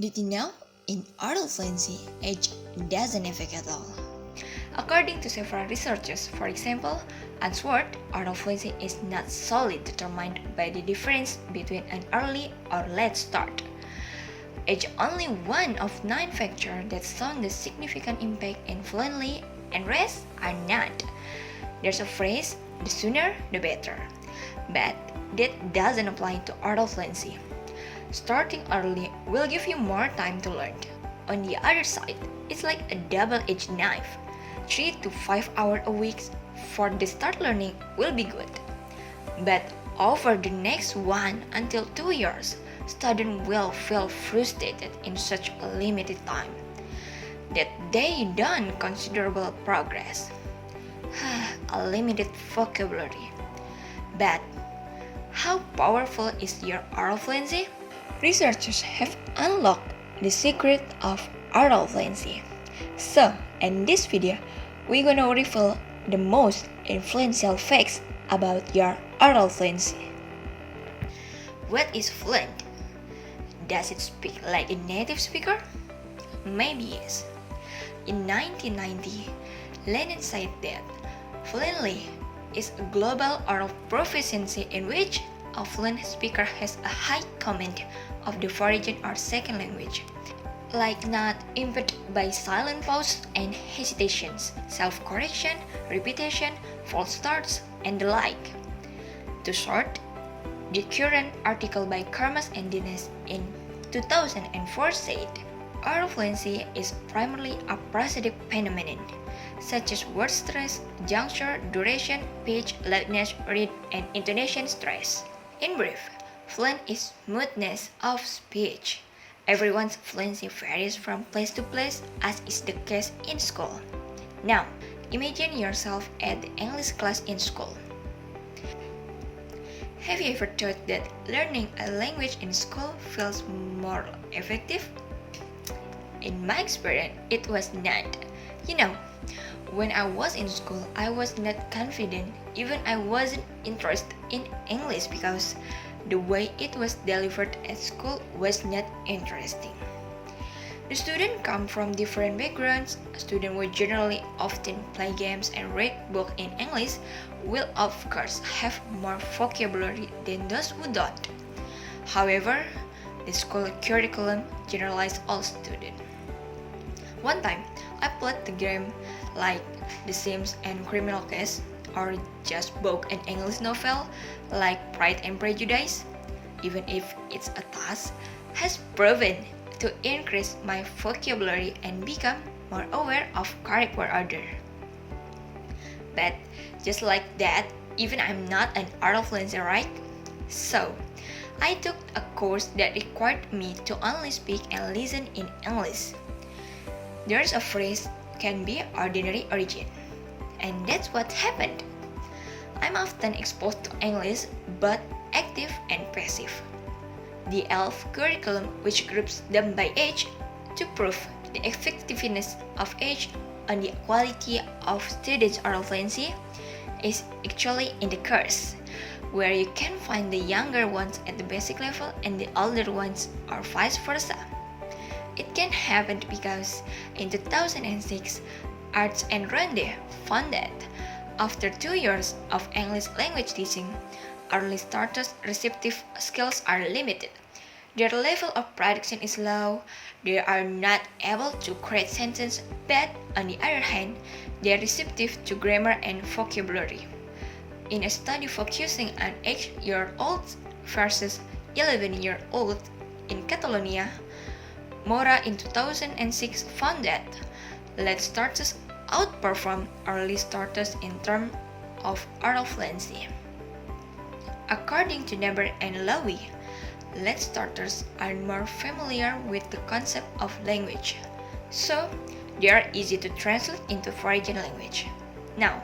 Did you know? In adult fluency, age doesn't affect at all. According to several researchers, for example, Answorth, adult fluency is not solely determined by the difference between an early or late start. Age only one of 9 factors that shown the significant impact in fluently, and rest are not. There's a phrase, the sooner the better, but that doesn't apply to adult fluency. Starting early will give you more time to learn. On the other side, it's like a double-edged knife. 3 to 5 hours a week for the start learning will be good. But over the next 1 until 2 years, students will feel frustrated in such a limited time that they done considerable progress. A limited vocabulary. But how powerful is your oral fluency? Researchers have unlocked the secret of oral fluency. So, in this video, we're gonna reveal the most influential facts about your oral fluency. What is fluent? Does it speak like a native speaker? Maybe yes. In 1990, Lennon said that fluently is a global oral proficiency in which a fluent speaker has a high command of the foreign or second language, like not impeded by silent pause and hesitations, self-correction, repetition, false starts, and the like. To short, the current article by Karmas and Dines in 2004 said, oral fluency is primarily a prosodic phenomenon, such as word stress, juncture, duration, pitch, loudness, rhythm, and intonation stress. In brief, fluent is smoothness of speech. Everyone's fluency varies from place to place, as is the case in school. Now, imagine yourself at the English class in school. Have you ever thought that learning a language in school feels more effective? In my experience, it was not. You know, when I was in school, I was not confident, even I wasn't interested in English because the way it was delivered at school was not interesting. The students come from different backgrounds. Students who generally often play games and read books in English will of course have more vocabulary than those who don't. However, the school curriculum generalizes all students. One time, I played the game like The Sims and Criminal Case, or just bought an English novel like Pride and Prejudice, even if it's a task, has proven to increase my vocabulary and become more aware of character order. But just like that, even I'm not an oral fluency, right? So, I took a course that required me to only speak and listen in English. There's a phrase can be ordinary origin, and that's what happened. I'm often exposed to English, but active and passive. The ELF curriculum, which groups them by age to prove the effectiveness of age on the quality of students' oral fluency, is actually in the course, where you can find the younger ones at the basic level and the older ones, or vice versa. It can happen because in 2006, Arts and Ronde found that after 2 years of English language teaching, early starters' receptive skills are limited. Their level of production is low, they are not able to create sentences, but on the other hand, they are receptive to grammar and vocabulary. In a study focusing on 8-year-olds versus 11-year-olds in Catalonia, Mora in 2006 found that late starters outperform early starters in terms of oral fluency. According to Naber and Lowy, late starters are more familiar with the concept of language, so they are easy to translate into foreign language. Now,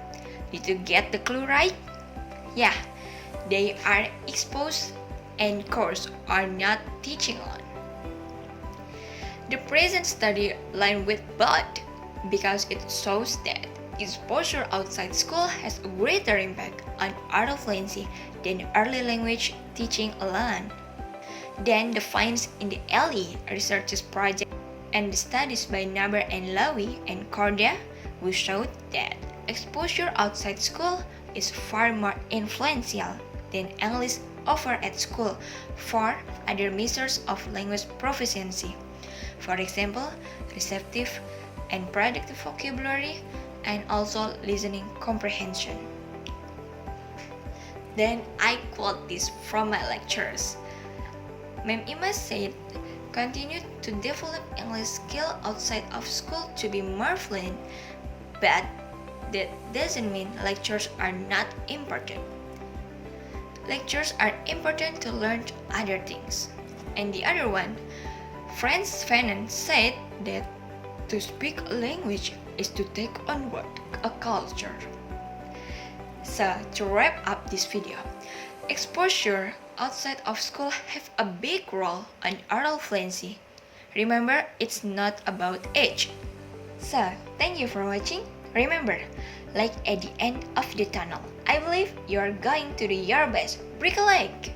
did you get the clue right? Yeah, they are exposed and course are not teaching on. The present study aligns with both because it shows that exposure outside school has a greater impact on oral fluency than early language teaching alone. Then the finds in the Alia research project and the studies by Naber and Lawi and Cordia will show that exposure outside school is far more influential than English offered at school for other measures of language proficiency. For example, receptive and productive vocabulary and also listening comprehension. Then I quote this from my lectures. Ma'am Ima said, continue to develop English skill outside of school to be more fluent, but that doesn't mean lectures are not important. Lectures are important to learn other things. And the other one, Franz Fanon said that to speak a language is to take on board a culture. So to wrap up this video, exposure outside of school have a big role on oral fluency. Remember, it's not about age. So, thank you for watching. Remember, like at the end of the tunnel, I believe you are going to do your best. Break a leg!